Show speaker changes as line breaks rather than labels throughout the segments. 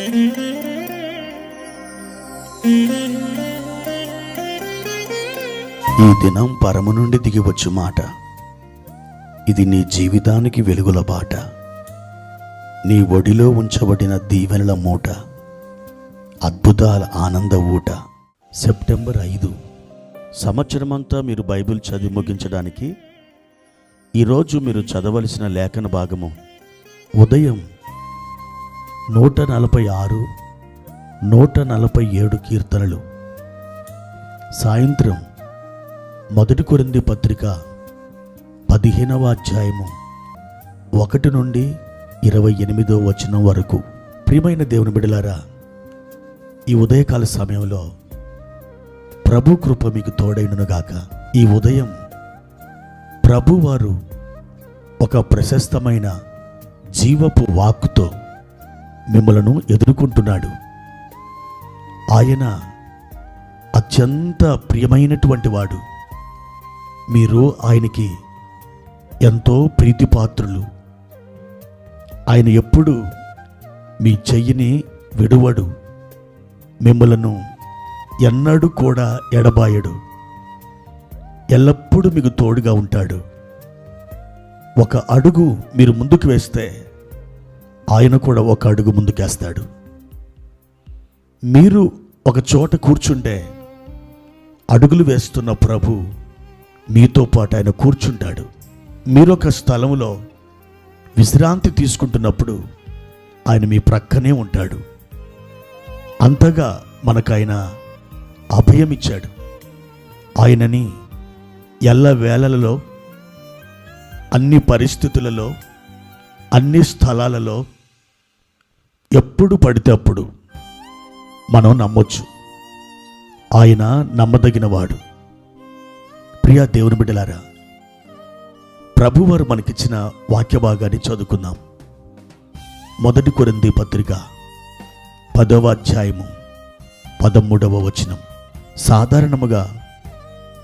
ఈ దినం పరము నుండి దిగివచ్చు మాట, ఇది నీ జీవితానికి వెలుగుల బాట, నీ ఒడిలో ఉంచబడిన దీవెనల మూట, అద్భుతాల ఆనంద ఊట. సెప్టెంబర్ 5. సంవత్సరమంతా మీరు బైబిల్ చదివి ముగించడానికి ఈరోజు మీరు చదవలసిన లేఖన భాగము ఉదయం 146, 147 కీర్తనలు, సాయంత్రం 1 కొరింథీ పత్రిక 15వ అధ్యాయము 1 నుండి 28వ వచనం వరకు. ప్రియమైన దేవుని బిడ్డలారా, ఈ ఉదయకాల సమయంలో ప్రభు కృప మీకు తోడైనగాక. ఈ ఉదయం ప్రభువారు ఒక ప్రశస్తమైన జీవపు వాక్కుతో మిమ్మలను ఎదుర్కొంటున్నాడు. ఆయన అత్యంత ప్రియమైనటువంటి వాడు. మీరు ఆయనకి ఎంతో ప్రీతిపాత్రులు. ఆయన ఎప్పుడు మీ చెయ్యిని విడువడు, మిమ్మలను ఎన్నడూ కూడా ఎడబాయడు, ఎల్లప్పుడూ మీకు తోడుగా ఉంటాడు. ఒక అడుగు మీరు ముందుకు వేస్తే ఆయన కూడా ఒక అడుగు ముందుకేస్తాడు. మీరు ఒక చోట కూర్చుంటే అడుగులు వేస్తున్న ప్రభు మీతో పాటు ఆయన కూర్చుంటాడు. మీరు ఒక స్థలంలో విశ్రాంతి తీసుకుంటున్నప్పుడు ఆయన మీ ప్రక్కనే ఉంటాడు. అంతగా మనకు ఆయన అభయమిచ్చాడు. ఆయనని ఎల్లవేళలలో, అన్ని పరిస్థితులలో, అన్ని స్థలాలలో ఎప్పుడు పడితే అప్పుడు మనం నమ్మొచ్చు. ఆయన నమ్మదగినవాడు. ప్రియా దేవుని బిడ్డలారా, ప్రభువారు మనకిచ్చిన వాక్య భాగాన్ని చదువుకుందాం. 1 కొరింథీ పత్రిక 10వ అధ్యాయము 13వ వచనం. సాధారణముగా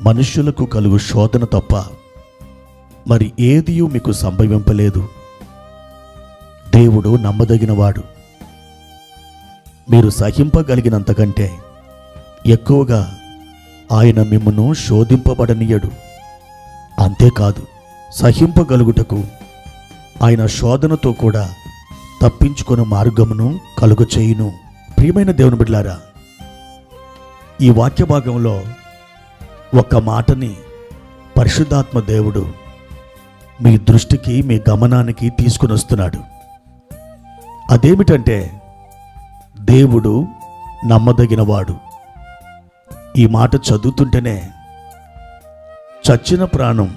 మనుష్యులకు కలుగు శోధన తప్ప మరి ఏదియూ మీకు సంభవింపలేదు. దేవుడు నమ్మదగినవాడు. మీరు సహింపగలిగినంతకంటే ఎక్కువగా ఆయన మిమ్మును శోధింపబడనీయడు. అంతేకాదు, సహింపగలుగుటకు ఆయన శోధనతో కూడా తప్పించుకునే మార్గమును కలుగచేయును. ప్రియమైన దేవుని బిడ్డలారా, ఈ వాక్య భాగంలో ఒక మాటని పరిశుద్ధాత్మ దేవుడు మీ దృష్టికి, మీ గమనానికి తీసుకుని వస్తున్నాడు. అదేమిటంటే, దేవుడు నమ్మదగినవాడు. ఈ మాట చదువుతుంటేనే చచ్చిన ప్రాణం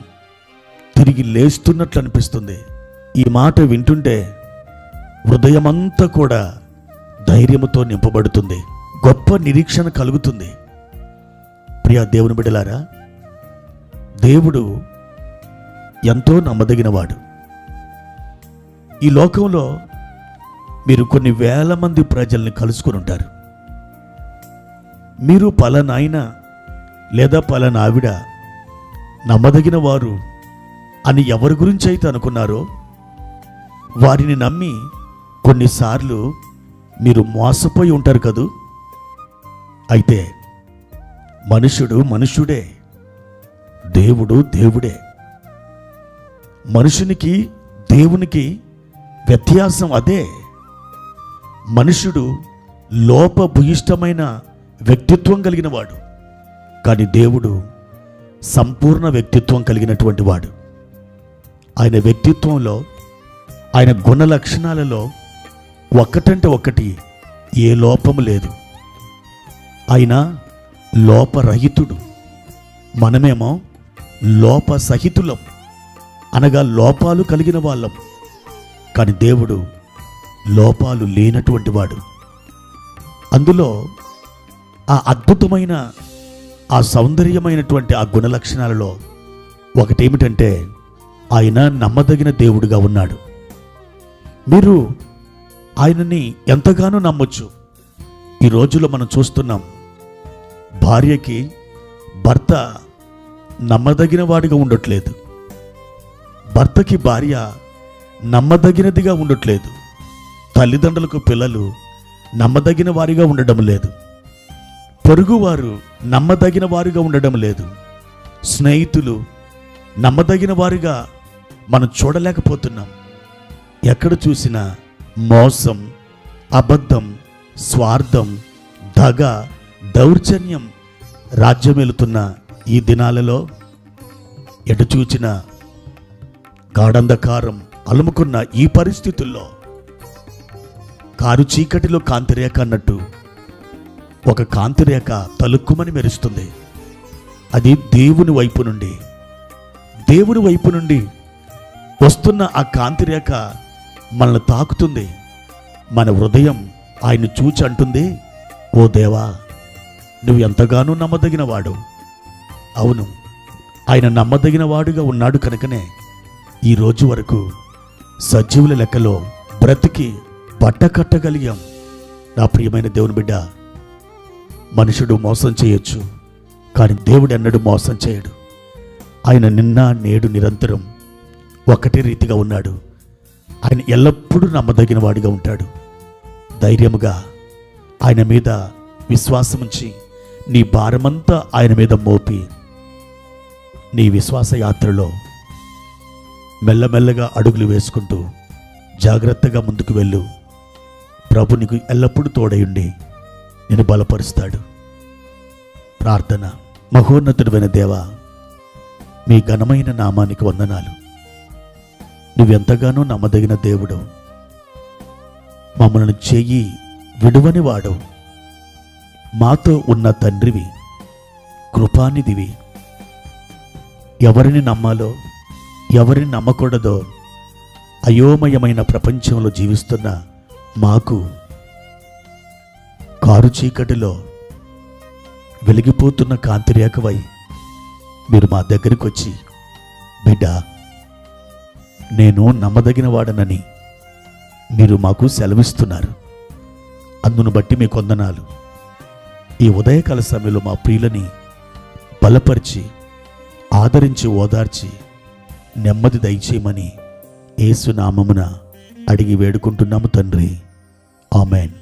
తిరిగి లేస్తున్నట్లు అనిపిస్తుంది. ఈ మాట వింటుంటే హృదయమంతా కూడా ధైర్యముతో నింపబడుతుంది, గొప్ప నిరీక్షణ కలుగుతుంది. ప్రియా దేవుని బిడ్డలారా, దేవుడు ఎంతో నమ్మదగినవాడు. ఈ లోకంలో మీరు కొన్ని వేల మంది ప్రజల్ని కలుసుకుని ఉంటారు. మీరు పలానాయన లేదా పలానా ఆవిడ నమ్మదగిన వారు అని ఎవరి గురించి అయితే అనుకున్నారో వారిని నమ్మి కొన్నిసార్లు మీరు మోసపోయి ఉంటారు కదూ. అయితే మనుషుడు మనుషుడే, దేవుడు దేవుడే. మనుషునికి దేవునికి వ్యత్యాసం అదే. మనుషుడు లోపభూయిష్టమైన వ్యక్తిత్వం కలిగిన వాడు, కానీ దేవుడు సంపూర్ణ వ్యక్తిత్వం కలిగినటువంటి వాడు. ఆయన వ్యక్తిత్వంలో, ఆయన గుణ లక్షణాలలో ఒక్కటంటే ఒక్కటి ఏ లోపము లేదు. ఆయన లోపరహితుడు, మనమేమో లోపసహితులం, అనగా లోపాలు కలిగిన వాళ్ళం. కానీ దేవుడు లోపాలు లేనటువంటి వాడు. అందులో ఆ అద్భుతమైన, ఆ సౌందర్యమైనటువంటి ఆ గుణ లక్షణాలలో ఒకటేమిటంటే, ఆయన నమ్మదగిన దేవుడుగా ఉన్నాడు. మీరు ఆయనని ఎంతగానో నమ్మొచ్చు. ఈ రోజుల్లో మనం చూస్తున్నాం, భార్యకి భర్త నమ్మదగిన వాడిగా ఉండట్లేదు, భర్తకి భార్య నమ్మదగినదిగా ఉండట్లేదు, తల్లిదండ్రులకు పిల్లలు నమ్మదగిన వారిగా ఉండడం లేదు. పొరుగువారు నమ్మదగిన వారిగా ఉండడం లేదు. స్నేహితులు నమ్మదగిన వారిగా మనం చూడలేకపోతున్నాం. ఎక్కడ చూసినా మోసం, అబద్ధం, స్వార్థం, దగ, దౌర్జన్యం రాజ్యమేలుతున్న ఈ దినాలలో ఎటు చూచిన గాఢంధకారం అలుముకున్న ఈ పరిస్థితుల్లో కారు చీకటిలో కాంతిరేఖ అన్నట్టు ఒక కాంతిరేఖ తలుక్కుమని మెరుస్తుంది. అది దేవుని వైపు నుండి వస్తున్న ఆ కాంతిరేఖ మనల్ని తాకుతుంది. మన హృదయం ఆయన చూచి అంటుంది, ఓ దేవా, నువ్వు ఎంతగానో నమ్మదగిన వాడు. అవును, ఆయన నమ్మదగిన వాడుగా ఉన్నాడు కనుకనే ఈ రోజు వరకు సజీవుల లెక్కలో బ్రతికి బట్టకట్టగలిగాం. నా ప్రియమైన దేవుని బిడ్డ, మనుషుడు మోసం చేయొచ్చు, కానీ దేవుడు ఎన్నడూ మోసం చేయడు. ఆయన నిన్న నేడు నిరంతరం ఒకటే రీతిగా ఉన్నాడు. ఆయన ఎల్లప్పుడూ నమ్మదగిన వాడిగా ఉంటాడు. ధైర్యముగా ఆయన మీద విశ్వాసముంచి నీ భారమంతా ఆయన మీద మోపి నీ విశ్వాస యాత్రలో మెల్లమెల్లగా అడుగులు వేసుకుంటూ జాగ్రత్తగా ముందుకు వెళ్ళు. ప్రభు నీకు ఎల్లప్పుడూ తోడయుండి నేను బలపరుస్తాడు. ప్రార్థన. మహోన్నతుడైన దేవా, మీ ఘనమైన నామానికి వందనాలు. నువ్వెంతగానో నమ్మదగిన దేవుడు. మమ్మల్ని చెయ్యి విడువని వాడు. మాతో ఉన్న తండ్రివి, కృపానిధివి. ఎవరిని నమ్మాలో ఎవరిని నమ్మకూడదో అయోమయమైన ప్రపంచంలో జీవిస్తున్న మాకు కారు చీకటిలో వెలిగిపోతున్న కాంతిరేఖవై మీరు మా దగ్గరికి వచ్చి, బిడ్డ, నేను నమ్మదగిన వాడనని మీరు మాకు సెలవిస్తున్నారు. అందును బట్టి మీ వందనాలు. ఈ ఉదయకాల సమయంలో మా ప్రియులని బలపరిచి ఆదరించి ఓదార్చి నెమ్మది దయచేయమని యేసు నామమున అడిగి వేడుకుంటున్నాము తండ్రి. ఆమెన్.